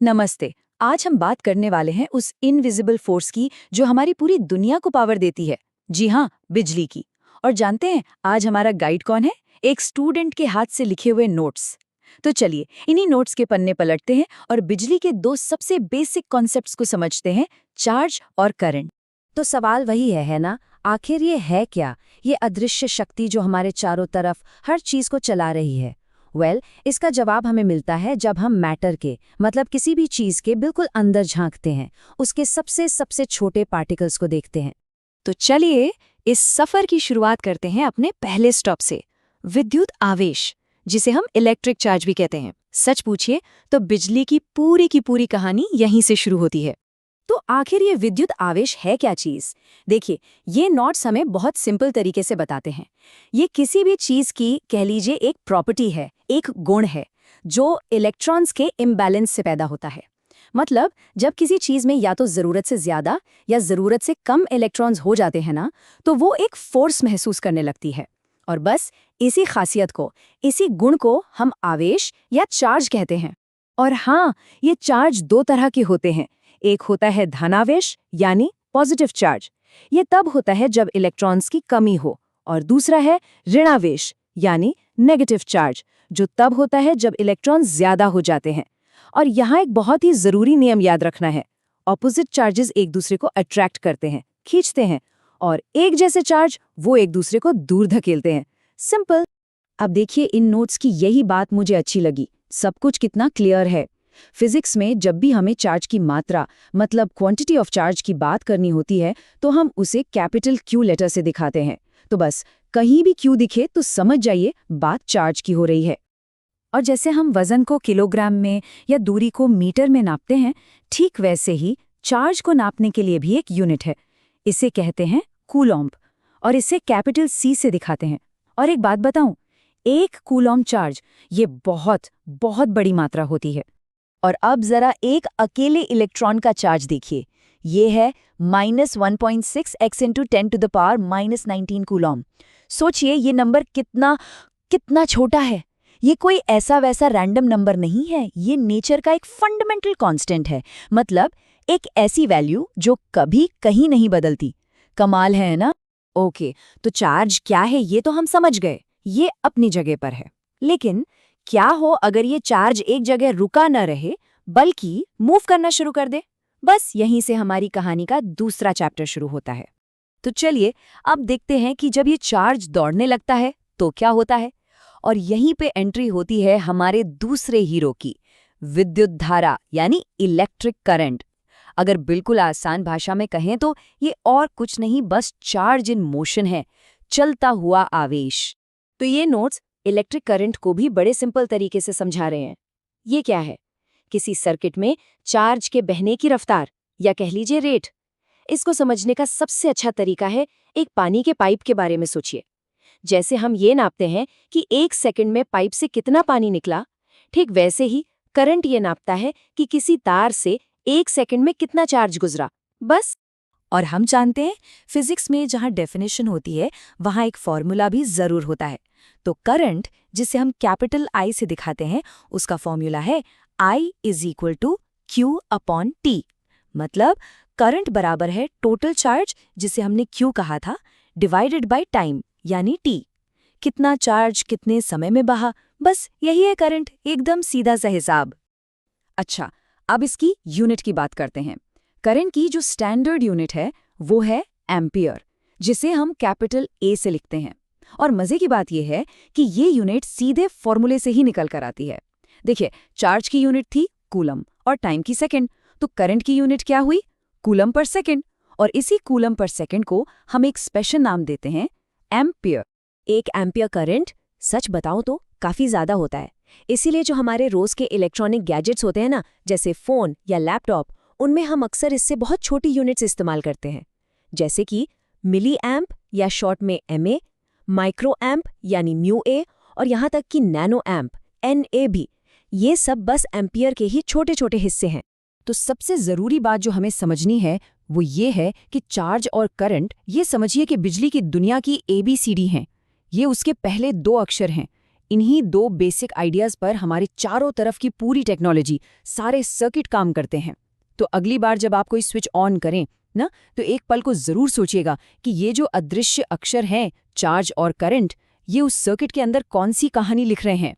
नमस्ते। आज हम बात करने वाले हैं उस इनविजिबल फोर्स की जो हमारी पूरी दुनिया को पावर देती है। जी हाँ, बिजली की। और जानते हैं आज हमारा गाइड कौन है? एक स्टूडेंट के हाथ से लिखे हुए नोट्स। तो चलिए इन्हीं नोट्स के पन्ने पलटते हैं और बिजली के दो सबसे बेसिक कॉन्सेप्ट्स को समझते हैं, चार्ज और करंट। तो सवाल वही है ना? आखिर ये है क्या? ये अदृश्य शक्ति जो हमारे चारों तरफ हर चीज को चला रही है। इसका जवाब हमें मिलता है जब हम मैटर के मतलब किसी भी चीज के बिल्कुल अंदर झांकते हैं, उसके सबसे सबसे छोटे पार्टिकल्स को देखते हैं। तो चलिए इस सफर की शुरुआत करते हैं अपने पहले स्टॉप से, विद्युत आवेश, जिसे हम इलेक्ट्रिक चार्ज भी कहते हैं। सच पूछिए तो बिजली की पूरी कहानी यहीं से शुरू होती है। तो आखिर ये विद्युत आवेश है क्या चीज? देखिए, ये नोट्स हमें बहुत सिंपल तरीके से बताते हैं। ये किसी भी चीज की कह लीजिए एक प्रॉपर्टी है, एक गुण है, जो इलेक्ट्रॉन्स के इम्बैलेंस से पैदा होता है। मतलब जब किसी चीज में या तो जरूरत से ज्यादा या जरूरत से कम इलेक्ट्रॉन्स हो जाते हैं ना, तो वो एक फोर्स महसूस करने लगती है। और बस इसी खासियत को, इसी गुण को हम आवेश या चार्ज कहते हैं। और हाँ, ये चार्ज दो तरह के होते हैं। एक होता है धनावेश यानी पॉजिटिव चार्ज, ये तब होता है जब इलेक्ट्रॉन्स की कमी हो। और दूसरा है ऋणावेश यानी नेगेटिव चार्ज, जो तब होता है जब इलेक्ट्रॉन्स ज्यादा हो जाते हैं। और यहाँ एक बहुत ही जरूरी नियम याद रखना है, ऑपोजिट चार्जेस एक दूसरे को अट्रैक्ट करते हैं, खींचते हैं, और एक जैसे चार्ज वो एक दूसरे को दूर धकेलते हैं। सिंपल। अब देखिए, इन नोट्स की यही बात मुझे अच्छी लगी, सब कुछ कितना क्लियर है। फिजिक्स में जब भी हमें चार्ज की मात्रा मतलब क्वांटिटी ऑफ चार्ज की बात करनी होती है, तो हम उसे कैपिटल क्यू लेटर से दिखाते हैं। तो बस कहीं भी क्यू दिखे तो समझ जाइए बात चार्ज की हो रही है। और जैसे हम वजन को किलोग्राम में या दूरी को मीटर में नापते हैं, ठीक वैसे ही चार्ज को नापने के लिए भी एक यूनिट है। इसे कहते हैं कूलॉम्ब, और इसे कैपिटल सी से दिखाते हैं। और एक बात बताऊं, एक कूलॉम्ब चार्ज ये बहुत बहुत बड़ी मात्रा होती है। और अब जरा एक अकेले इलेक्ट्रॉन का चार्ज देखिए, ये है -1.6 इंटू 10⁻⁻19 कूलॉम। सोचिए ये नंबर कितना कितना छोटा है। ये कोई ऐसा वैसा रैंडम नंबर नहीं है, ये नेचर का एक फंडामेंटल कांस्टेंट है। मतलब एक ऐसी वैल्यू जो कभी कहीं नहीं बदलती। कमाल है ना? ओके, तो चार्ज क्या है ये तो हम समझ गए, ये अपनी जगह पर है। लेकिन क्या हो अगर ये चार्ज एक जगह रुका न रहे बल्कि मूव करना शुरू कर दे? बस यहीं से हमारी कहानी का दूसरा चैप्टर शुरू होता है। तो चलिए अब देखते हैं कि जब ये चार्ज दौड़ने लगता है तो क्या होता है। और यहीं पे एंट्री होती है हमारे दूसरे हीरो की, विद्युत धारा यानी इलेक्ट्रिक करंट। अगर बिल्कुल आसान भाषा में कहें तो ये और कुछ नहीं, बस चार्ज इन मोशन है, चलता हुआ आवेश। तो ये नोट्स इलेक्ट्रिक करंट को भी बड़े सिंपल तरीके से समझा रहे हैं। ये क्या है? किसी सर्किट में चार्ज के बहने की रफ्तार या कह लीजिए रेट। इसको समझने का सबसे अच्छा तरीका है एक पानी के पाइप के बारे में सोचिए। जैसे हम ये नापते हैं कि 1 सेकंड में पाइप से कितना पानी निकला, ठीक वैसे ही करंट ये नापता है कि किसी तार से 1 सेकंड में कितना चार्ज गुजरा। बस। और हम जानते हैं फिजिक्स में जहां डेफिनेशन होती है वहां एक फॉर्मूला भी जरूर होता है। तो करंट, जिसे हम कैपिटल आई से दिखाते हैं, उसका फॉर्मूला है I = Q/T। मतलब करंट बराबर है टोटल चार्ज, जिसे हमने Q कहा था, डिवाइडेड बाय टाइम यानी T। कितना चार्ज कितने समय में बहा, बस यही है करंट, एकदम सीधा सा हिसाब। अच्छा, अब इसकी यूनिट की बात करते हैं। करंट की जो स्टैंडर्ड यूनिट है वो है एम्पियर, जिसे हम कैपिटल A से लिखते हैं। और मजे की बात यह है कि ये यूनिट सीधे फॉर्मूले से ही निकल कर आती है। देखिए, चार्ज की यूनिट थी कूलम और टाइम की सेकंड, तो करंट की यूनिट क्या हुई? Coulomb per second. और इसी कूलम पर सेकंड को हम एक स्पेशल नाम देते हैं, एम्पियर। एक एम्पियर करंट, सच बताऊं तो काफी ज्यादा होता है। इसीलिए जो हमारे रोज के इलेक्ट्रॉनिक गैजेट्स होते हैं ना, जैसे फोन या लैपटॉप, उनमें हम अक्सर इससे बहुत छोटी यूनिट्स इस्तेमाल करते हैं, जैसे कि मिली एम्प या शॉर्ट में MA, माइक्रो एम्प यानी μA, और यहाँ तक कि नैनो एम्प NA भी। ये सब बस एम्पियर के ही छोटे छोटे हिस्से हैं। तो सबसे जरूरी बात जो हमें समझनी है वो ये है कि चार्ज और करंट, ये समझिए कि बिजली की दुनिया की ABCD हैं। ये उसके पहले 2 अक्षर हैं, इन्हीं 2 बेसिक आइडियाज़ पर हमारे चारों तरफ की पूरी टेक्नोलॉजी, सारे सर्किट काम करते हैं। तो अगली बार जब आप कोई स्विच ऑन करें ना, तो एक पल को ज़रूर सोचिएगा कि ये जो अदृश्य अक्षर हैं, चार्ज और करंट, ये उस सर्किट के अंदर कौन सी कहानी लिख रहे हैं।